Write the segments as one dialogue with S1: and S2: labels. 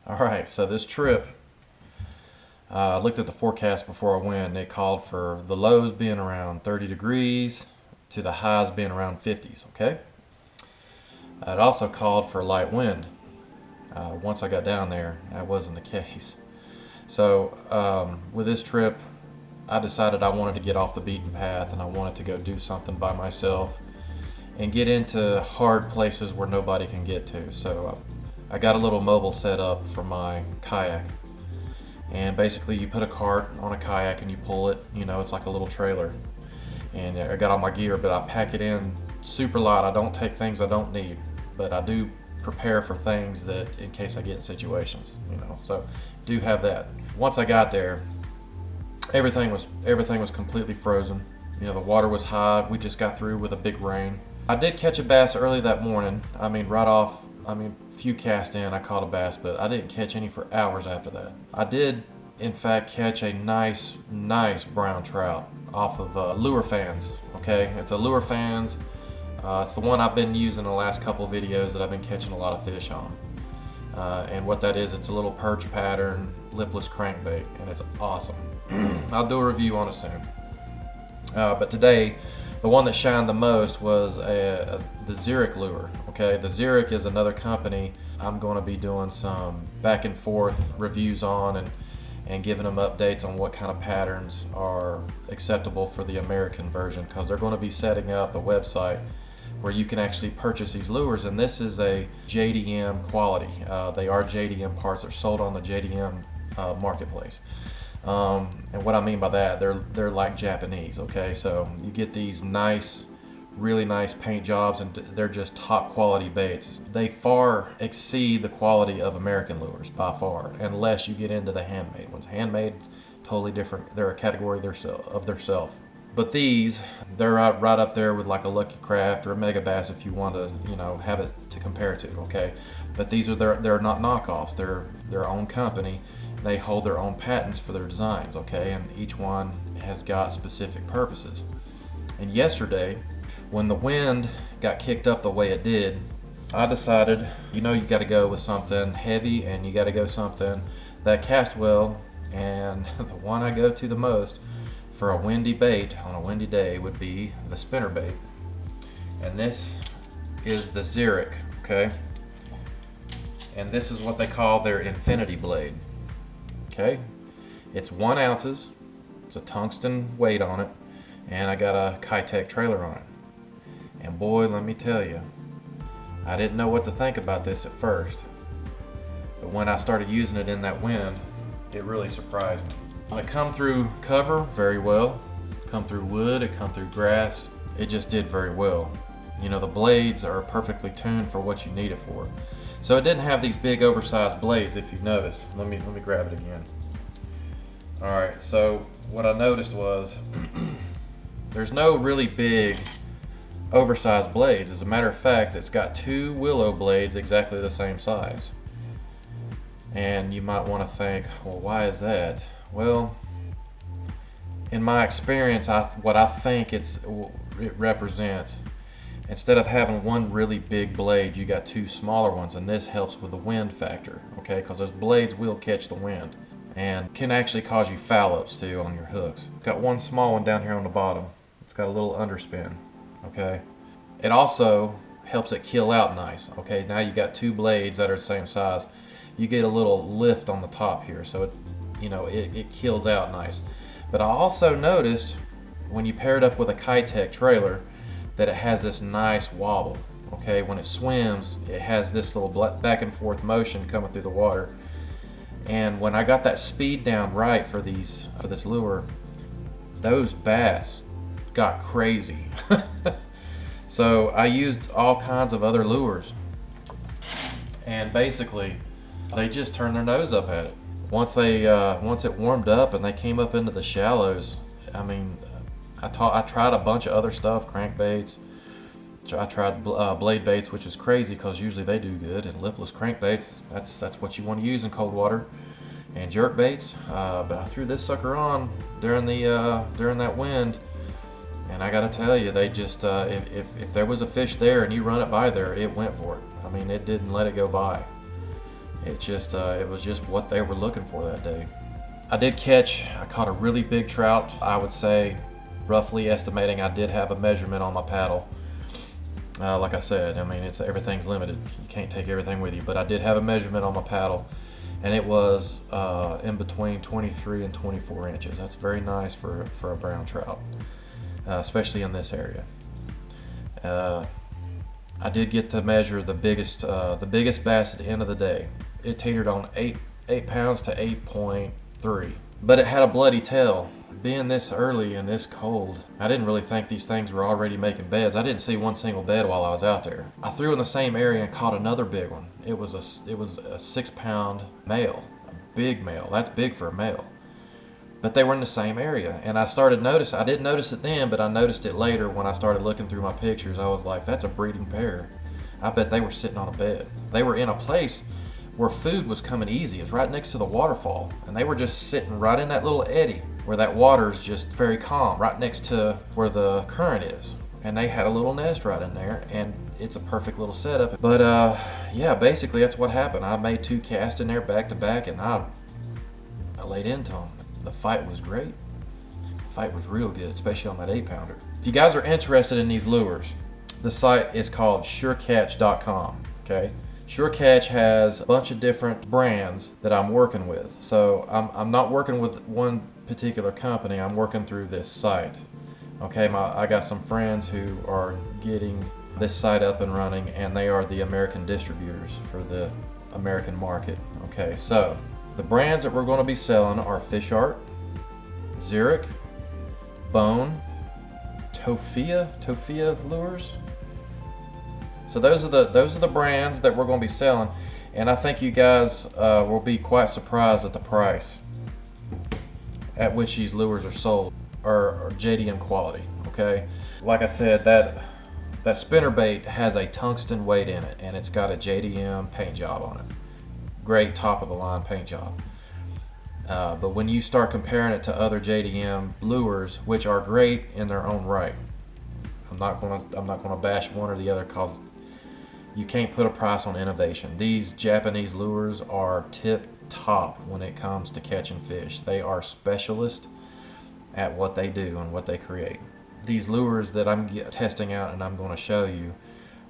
S1: All right, so this trip, I looked at the forecast before I went, and it called for the lows being around 30 degrees to the highs being around 50s, okay? It also called for light wind. Once I got down there, that wasn't the case. So, with this trip, I decided I wanted to get off the beaten path and I wanted to go do something by myself and get into hard places where nobody can get to. So, I got a little mobile set up for my kayak. And basically, you put a cart on a kayak and you pull it. You know, it's like a little trailer. And I got all my gear, but I pack it in super light. I don't take things I don't need, but I do prepare for things that in case I get in situations. So do have that. Once I got there, everything was completely frozen. The water was high. We just got through with a big rain. I did catch a bass early that morning. Right off. Few cast in, I caught a bass, but I didn't catch any for hours after that. I did, in fact, catch a nice brown trout off of Lure Fans. Okay, it's a Lure Fans. It's the one I've been using the last couple videos that I've been catching a lot of fish on. And what that is, it's a little perch pattern, lipless crankbait, and it's awesome. I'll do a review on it soon. But today, the one that shined the most was the Xeric lure. Okay, the Xeric is another company I'm going to be doing some back and forth reviews on and giving them updates on what kind of patterns are acceptable for the American version, because they're going to be setting up a website where you can actually purchase these lures, and this is a JDM quality. They are JDM parts. They're sold on the JDM marketplace. And what I mean by that, they're like Japanese. Okay, so you get these really nice paint jobs, and they're just top quality baits. They far exceed the quality of American lures by far, unless you get into the handmade ones. Handmade, totally different. They're a category of theirself. But these, they're right up there with like a Lucky Craft or a Mega Bass if you want to, have it to compare to. Okay, but these are they're not knockoffs. They're their own company. They hold their own patents for their designs. Okay, and each one has got specific purposes. And yesterday, when the wind got kicked up the way it did, I decided, you got to go with something heavy, and you got to go something that cast well. And the one I go to the most for a windy bait on a windy day would be the spinner bait. And this is the Xeric, okay? And this is what they call their Infinity Blade, okay? It's 1 ounces, it's a tungsten weight on it, and I got a Keitech trailer on it. And boy, let me tell you, I didn't know what to think about this at first. But when I started using it in that wind, it really surprised me. It come through cover very well. It come through wood, it come through grass. It just did very well. The blades are perfectly tuned for what you need it for. So it didn't have these big oversized blades, if you've noticed. Let me grab it again. Alright, so what I noticed was there's no really big oversized blades. As a matter of fact, it's got 2 willow blades exactly the same size. And you might want to think, well, why is that? Well, in my experience, what I think it represents, instead of having one really big blade, you got 2 smaller ones, and this helps with the wind factor, okay? Because those blades will catch the wind and can actually cause you foul ups too on your hooks. It's got 1 small one down here on the bottom. It's got a little underspin. Okay, it also helps it kill out nice. Okay, now you got 2 blades that are the same size. You get a little lift on the top here, so it kills out nice. But I also noticed when you pair it up with a Keitech trailer that it has this nice wobble. Okay, when it swims, it has this little back and forth motion coming through the water. And when I got that speed down right for this lure, those bass got crazy. So I used all kinds of other lures, and basically they just turned their nose up at it. Once it warmed up and they came up into the shallows, I tried a bunch of other stuff, crankbaits. I tried blade baits, which is crazy because usually they do good, and lipless crankbaits, that's what you want to use in cold water, and jerk baits. But I threw this sucker on during that wind, and I gotta tell you, they just if there was a fish there and you run it by there, it went for it. It didn't let it go by. It was just what they were looking for that day. I caught a really big trout. I would say, roughly estimating, I did have a measurement on my paddle. Like I said, I mean, everything's limited. You can't take everything with you, but I did have a measurement on my paddle, and it was in between 23 and 24 inches. That's very nice for a brown trout, especially in this area. I did get to measure the biggest bass at the end of the day. It teetered on 8 pounds to 8.3, but it had a bloody tail. Being this early and this cold, I didn't really think these things were already making beds. I didn't see one single bed while I was out there. I threw in the same area and caught another big one. It was a 6-pound male, a big male. That's big for a male. But they were in the same area, and I didn't notice it then, but I noticed it later when I started looking through my pictures. I was like, that's a breeding pair. I bet they were sitting on a bed. They were in a place where food was coming easy. It was right next to the waterfall, and they were just sitting right in that little eddy where that water is just very calm, right next to where the current is. And they had a little nest right in there, and it's a perfect little setup. But yeah, basically that's what happened. I made 2 casts in there back to back, and I laid into them. The fight was great. The fight was real good, especially on that 8-pounder. If you guys are interested in these lures, the site is called SureCatch.com. Okay, SureCatch has a bunch of different brands that I'm working with. So I'm not working with one particular company. I'm working through this site. Okay, I got some friends who are getting this site up and running, and they are the American distributors for the American market. Okay, so the brands that we're going to be selling are Fish Art, Xeric, Bone, Tofia lures. So those are the brands that we're going to be selling, and I think you guys will be quite surprised at the price at which these lures are sold, or JDM quality. Okay, like I said, that spinnerbait has a tungsten weight in it, and it's got a JDM paint job on it. Great top of the line paint job. But when you start comparing it to other JDM lures, which are great in their own right, I'm not gonna bash one or the other, cause you can't put a price on innovation. These Japanese lures are tip top when it comes to catching fish. They are specialists at what they do and what they create. These lures that I'm testing out and I'm going to show you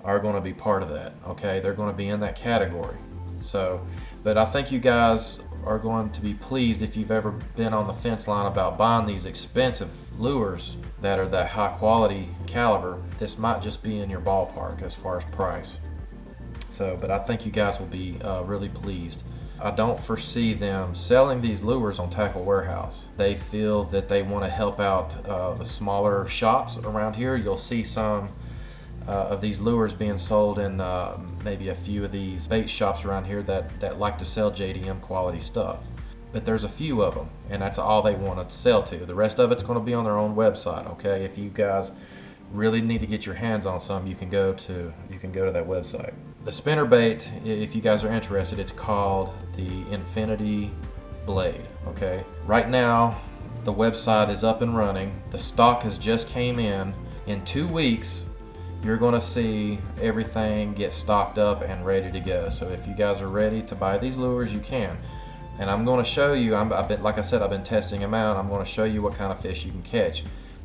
S1: are going to be part of that. Okay, they're going to be in that category. So, but I think you guys are going to be pleased if you've ever been on the fence line about buying these expensive lures that are that high quality caliber. This might just be in your ballpark as far as price. So, but I think you guys will be really pleased. I don't foresee them selling these lures on Tackle Warehouse. They feel that they want to help out the smaller shops around here. You'll see some of these lures being sold in maybe a few of these bait shops around here that like to sell JDM quality stuff. But there's a few of them, and that's all they want to sell to. The rest of it's going to be on their own website. Okay, if you guys really need to get your hands on some, you can go to that website. The spinnerbait, if you guys are interested, it's called the Infinity Blade. Okay, right now the website is up and running. The stock has just came in. In 2 weeks, you're going to see everything get stocked up and ready to go. So if you guys are ready to buy these lures, you can. And I'm going to show you. Like I said, I've been testing them out. I'm going to show you what kind of fish you can catch.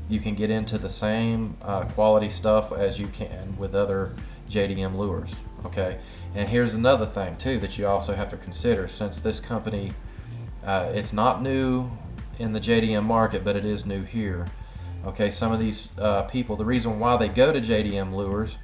S1: You can get into the same quality stuff as you can with other JDM lures. Okay, and here's another thing too that you also have to consider. Since this company, it's not new in the JDM market, but it is new here. Okay, some of these people, the reason why they go to JDM lures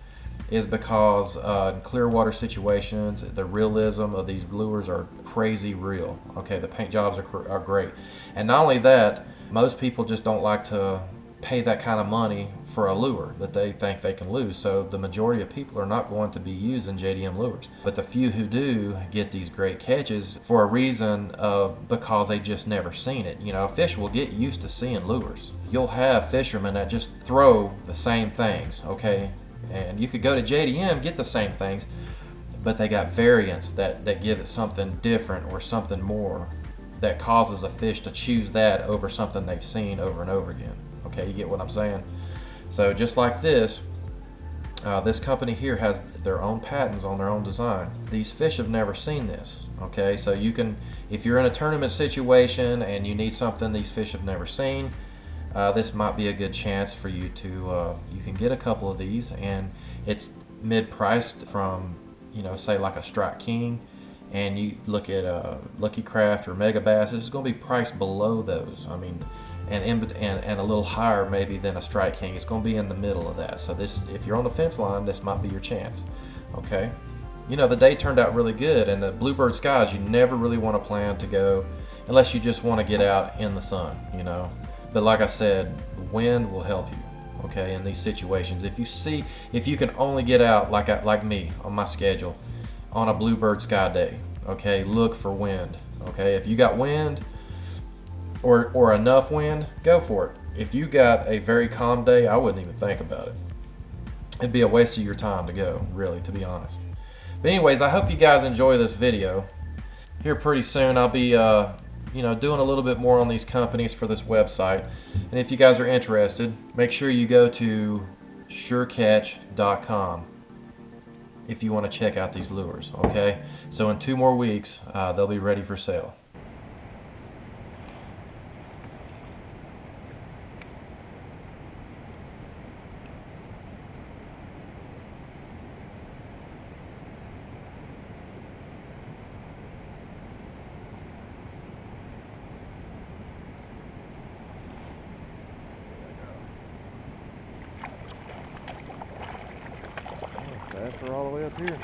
S1: is because in clear water situations, the realism of these lures are crazy real. Okay, the paint jobs are great, and not only that, most people just don't like to pay that kind of money for a lure that they think they can lose. So the majority of people are not going to be using JDM lures. But the few who do get these great catches for a reason of because they just never seen it. You know, a fish will get used to seeing lures. You'll have fishermen that just throw the same things, okay? And you could go to JDM, get the same things, but they got variants that give it something different or something more that causes a fish to choose that over something they've seen over and over again. Okay, you get what I'm saying? So just like this, This company here has their own patents on their own design. These fish have never seen this. Okay, so you can, if you're in a tournament situation and you need something these fish have never seen, this might be a good chance for you to, you can get a couple of these, and it's mid-priced from, you know, say like a Strike King, and you look at Lucky Craft or Mega Bass, this is going to be priced below those. I mean, and a little higher maybe than a Strike King. It's going to be in the middle of that. So this, if you're on the fence line, this might be your chance. Okay, you know, the day turned out really good, and the Bluebird Skies, you never really want to plan to go unless you just want to get out in the sun, you know. But like I said, wind will help you, okay, in these situations. If you can only get out like me on my schedule on a Bluebird Sky day, okay, look for wind. Okay, if you got wind or enough wind, go for it. If you got a very calm day, I wouldn't even think about it. It'd be a waste of your time to go, really, to be honest. But anyways, I hope you guys enjoy this video. Here pretty soon I'll be you know, doing a little bit more on these companies for this website. And if you guys are interested, make sure you go to surecatch.com if you want to check out these lures. Okay, so in 2 more weeks they'll be ready for sale.
S2: Bass are all the way up here.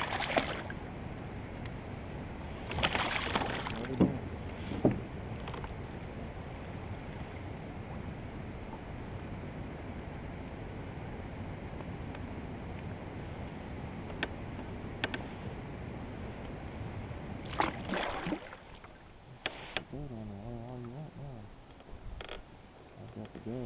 S2: I've got to go.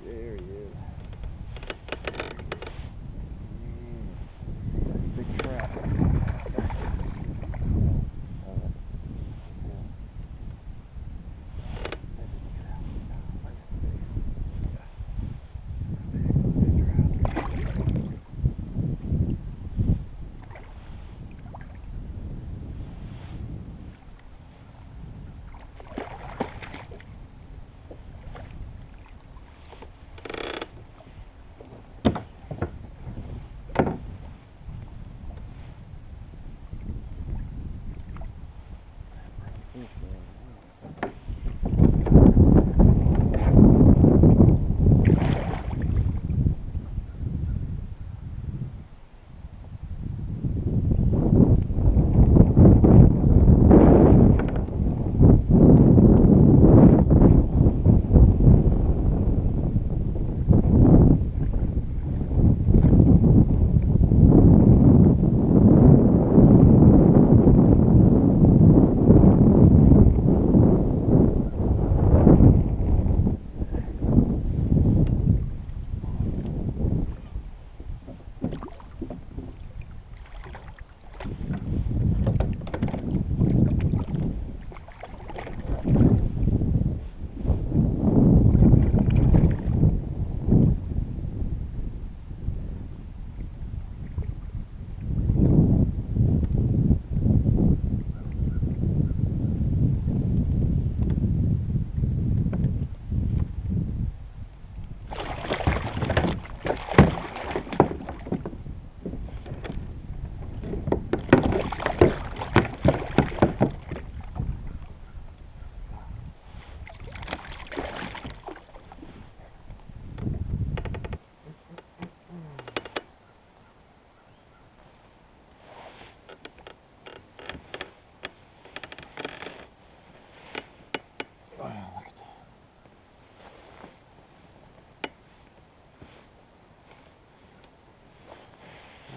S2: There he is. Big trap.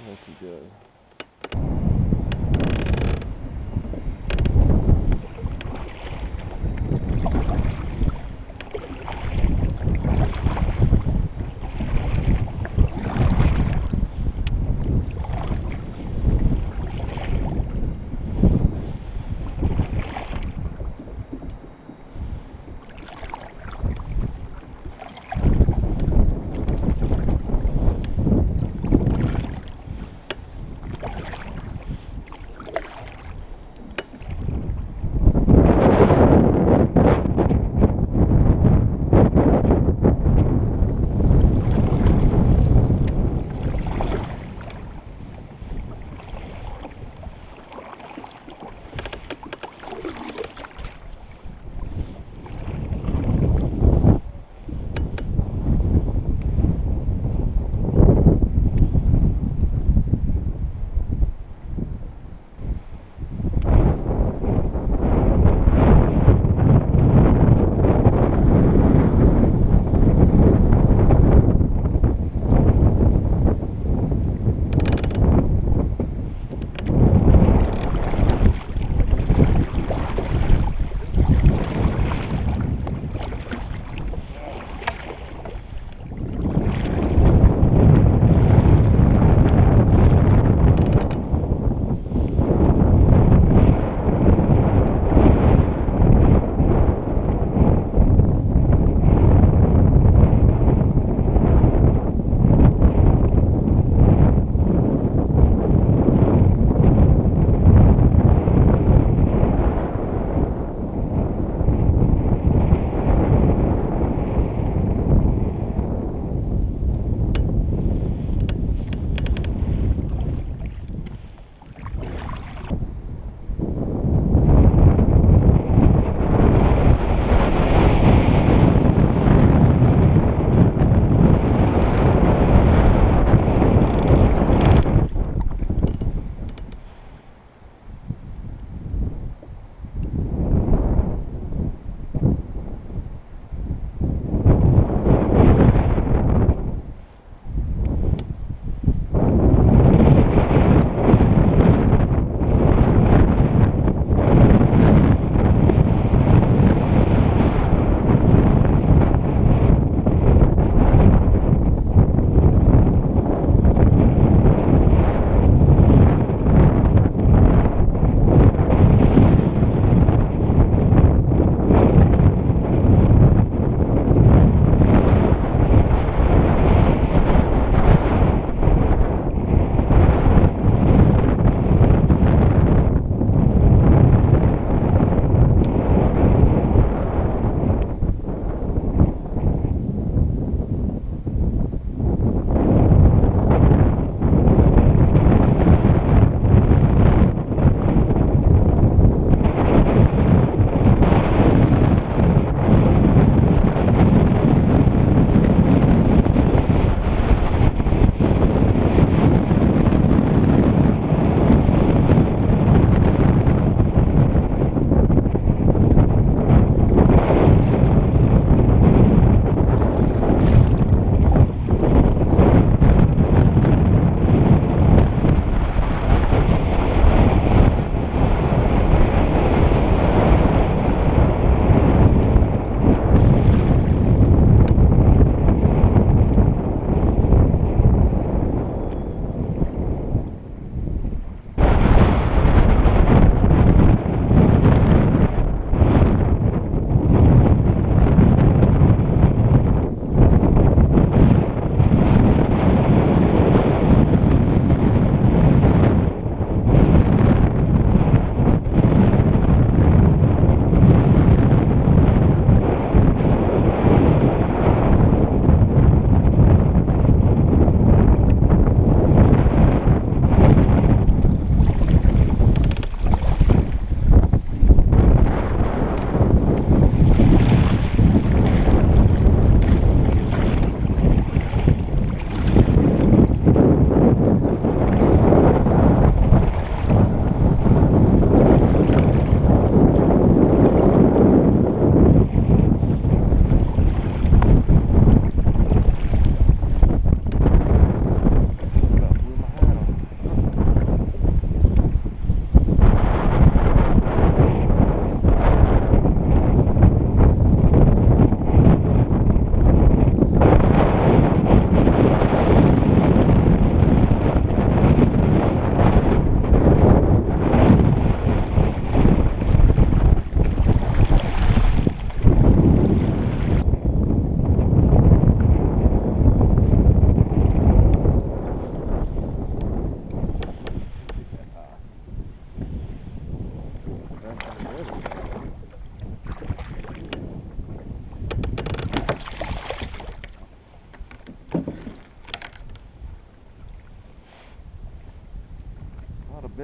S2: That's good.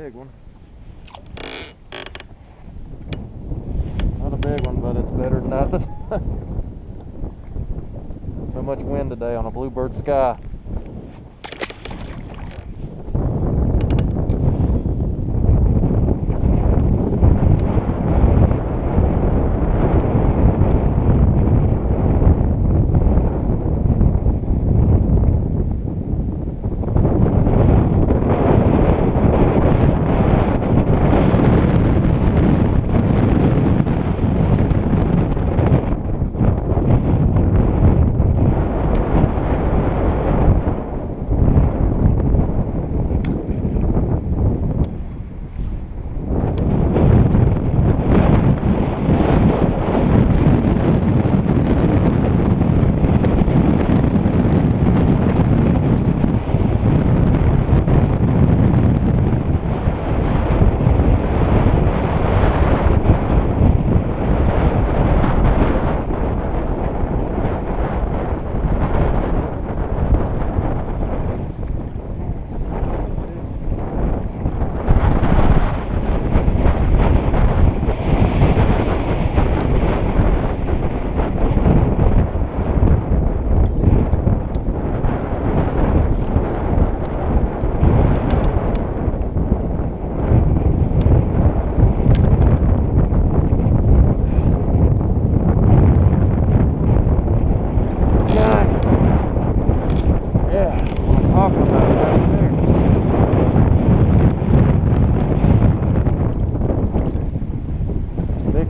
S2: big one. Not a big one, but it's better than nothing. So much wind today on a bluebird sky.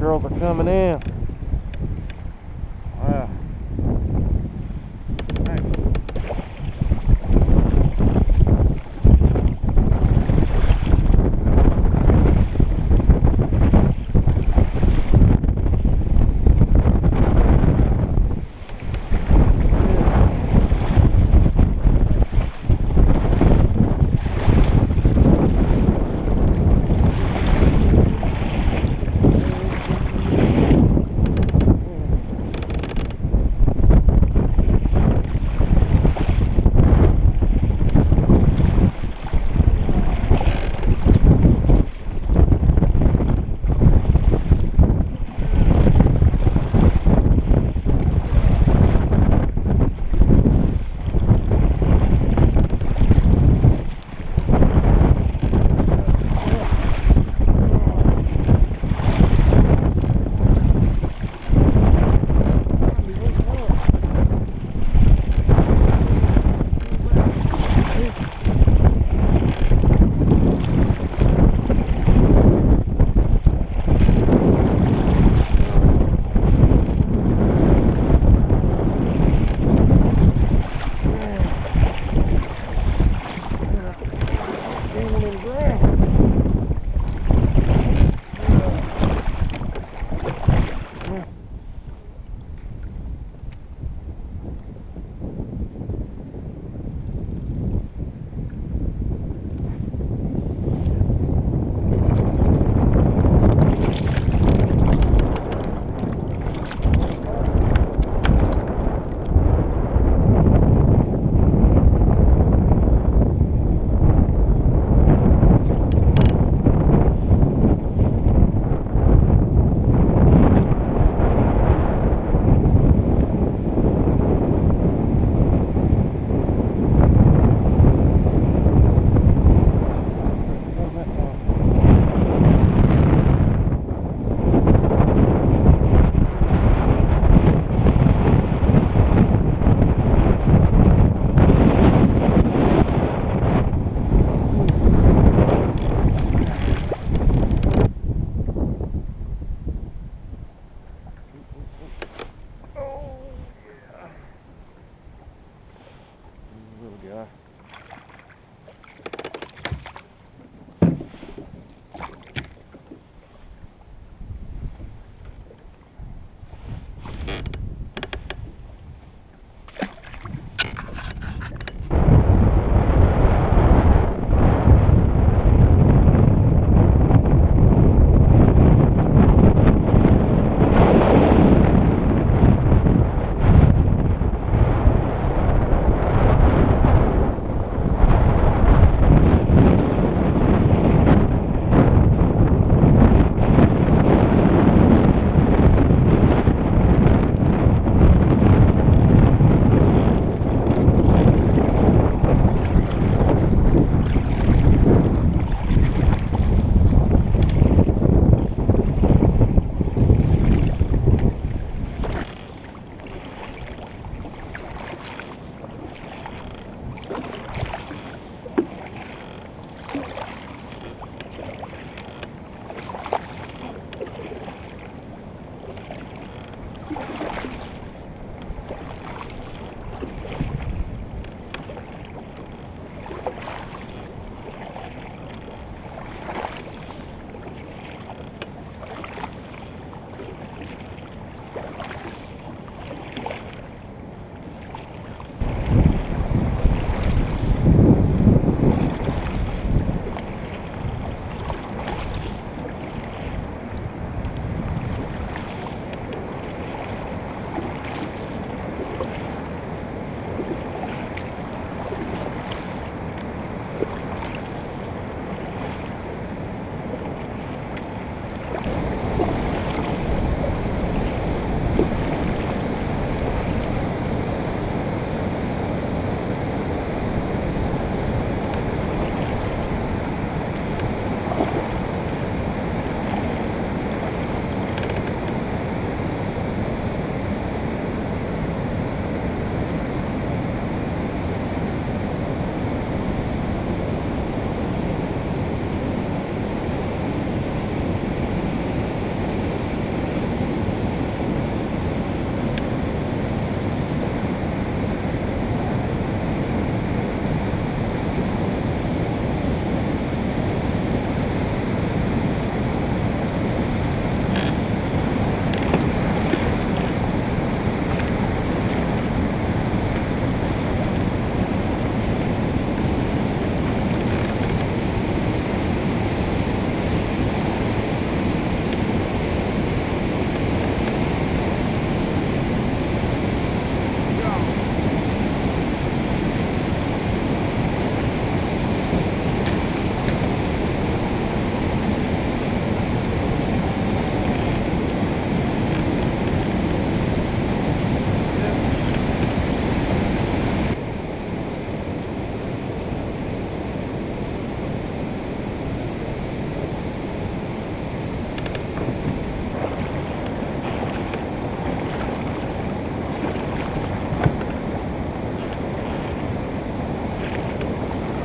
S2: Girls are coming in. Wow.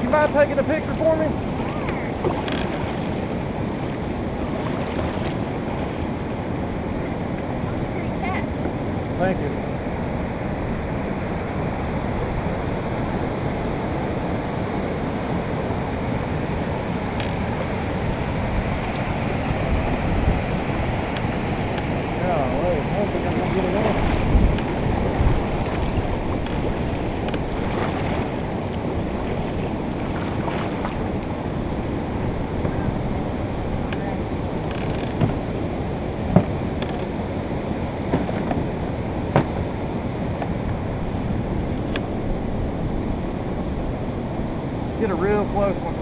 S2: you mind taking a picture for me? Thank you. Golly, I don't think I'm gonna get it on. Get a real close one.
S3: I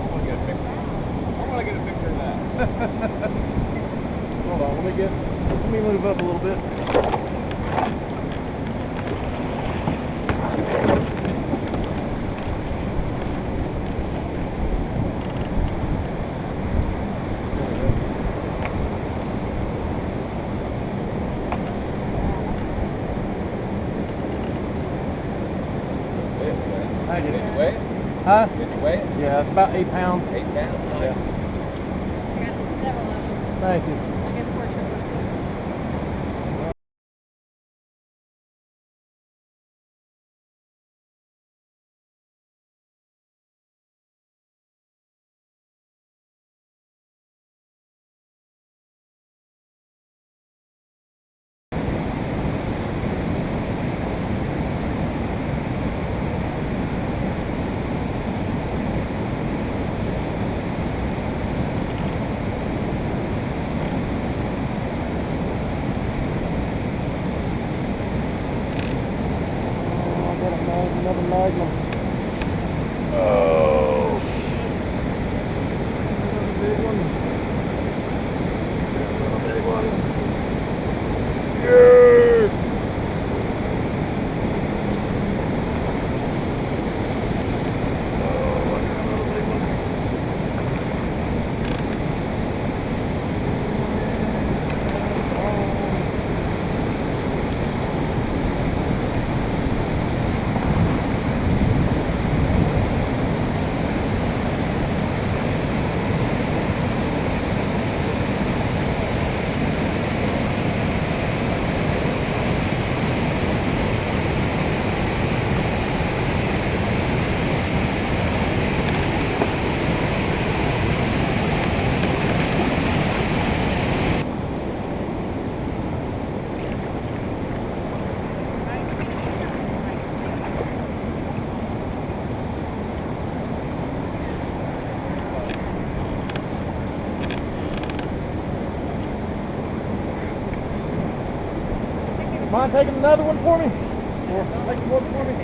S3: want to get a picture of that.
S2: Hold on, let me move up a little bit. Thank you.
S3: Did you weigh it?
S2: Huh?
S3: Did you weigh it?
S2: Yeah, it's about 8 pounds.
S3: 8 pounds?
S2: Yeah.
S4: I got several of them.
S2: Thank you.
S4: I get a portrait of them.
S2: Another Magnum. Oh, shit. Another big one. Another big one. Yeah. Oh, I got another big one. Mind taking another one for me? Or take one for me?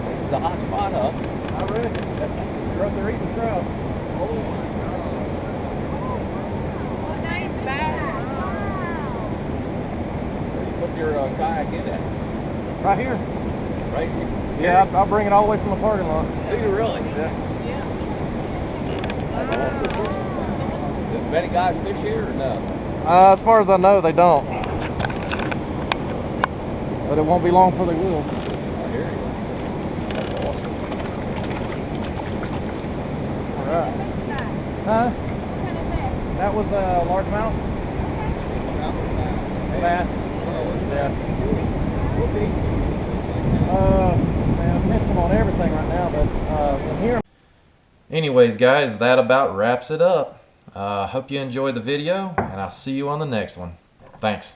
S3: This is a hot spot, huh?
S2: I reckon. You're up there eating trout.
S4: Oh, nice bass.
S3: Where do you put your kayak in at?
S2: Right here.
S3: Right here?
S2: Yeah, I'll bring it all the way from the parking lot.
S3: Do you really?
S2: Yeah.
S3: Does many guys fish here or no?
S2: As far as I know, they don't. But it won't be long before they will.
S3: I hear you. That's awesome.
S2: All right. Huh? That was a largemouth bass. Yeah. Man, I'm missing on everything right now, but in here.
S1: Anyways, guys, that about wraps it up. Hope you enjoyed the video, and I'll see you on the next one. Thanks.